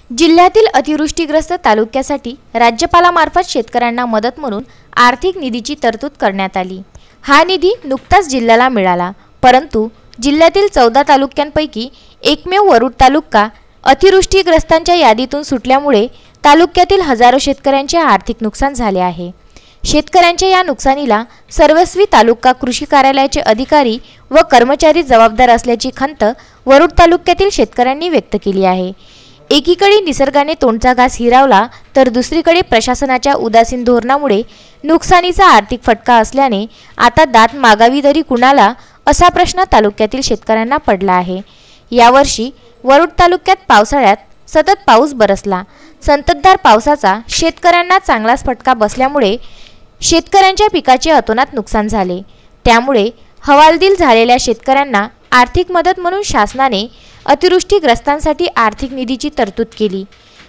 जिल्ह्यातील अतिवृष्टीग्रस्त तालुक्यासाठी राज्यपालामार्फत शेतकऱ्यांना मदत म्हणून आर्थिक निधीची तरतूद करण्यात आली। हा निधी नुकताच जिल्ह्याला मिळाला, परंतु जिल्ह्यातील 14 तालुक्यांपैकी एकमेव वरुड तालुका अतिवृष्टीग्रस्तांच्या यादीतून सुटल्यामुळे तालुक्यातील हजारो शेतकऱ्यांचे आर्थिक नुकसान झाले आहे। शेतकऱ्यांच्या या नुकसानीला सर्वस्वी तालुका कृषी कार्यालयाचे अधिकारी व कर्मचारी जबाबदार असल्याची खंत वरुड तालुक्यातील शेतकऱ्यांनी व्यक्त केली आहे। एकीकडे निसर्गाने तोंडचा घास हिरावला तर दुसरीकडे प्रशासनाच्या उदासीन धोरणामुळे नुकसानीचा आर्थिक फटका असल्याने आता दात मागावी तरी कुणाला असा प्रश्न तालुक्यातील शेतकऱ्यांना पडला आहे। यावर्षी वरुड तालुक्यात पावसाळ्यात सतत पाऊस बरसला। संततधार पावसाचा शेतकऱ्यांना चांगलाच फटका बसल्यामुळे शेतकऱ्यांच्या पिकाचे अतोनात नुकसान झाले। त्यामुळे हवालदिल झालेल्या शेतकऱ्यांना आर्थिक मदत म्हणून शासनाने अतिवृष्टीग्रस्तांसाठी आर्थिक निधीची तरतूद केली।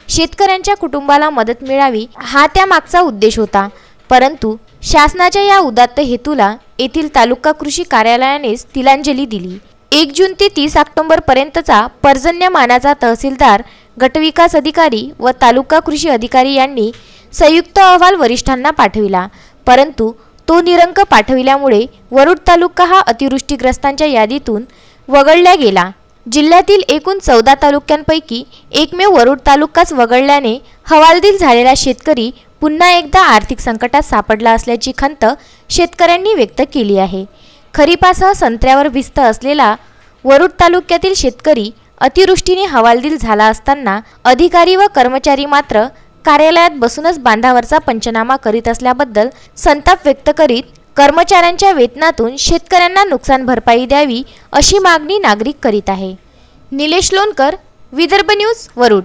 शेतकऱ्यांच्या कुटुंबाला मदत मिळावी हा त्यामागचा उद्देश होता, परंतु शासनाच्या या उदात्त हेतूला येथील तालुका कृषी कार्यालयानेच तिलांजली दिली। 1 जून ते 30 ऑक्टोबर पर्यंतचा पर्जन्यमानाचा तहसीलदार, गटविकास अधिकारी व तालुका कृषी अधिकारी यांनी संयुक्त अहवाल वरिष्ठांना पाठविला, परंतु तो निरंक पाठविल्यामुळे वरुड तालुका हा अतिवृष्टीग्रस्तांच्या यादीतून वगळला गेला। जिल्ह्यातील एकूण 14 तालुक्यांपैकी एकमेव वरुड तालुकाच वगळल्याने हवालदिल झालेला शेतकरी पुन्हा एकदा आर्थिक संकटात सापडला असल्याची खंत शेतकऱ्यांनी व्यक्त केली आहे। खरीपासह संत्र्यावर भिस्त असलेला वरुड तालुक्यातील शेतकरी अतिवृष्टीने हवालदिल झाला असताना अधिकारी व कर्मचारी मात्र कार्यालयात बसूनच बांधावरचा पंचनामा करीत असल्याबद्दल संताप व्यक्त करीत कर्मचाऱ्यांच्या वेतनातून शेतकऱ्यांना नुकसान भरपाई द्यावी अशी मागणी नागरिक करीत आहे। निलेश लोणकर, विदर्भ न्यूज, वरुड।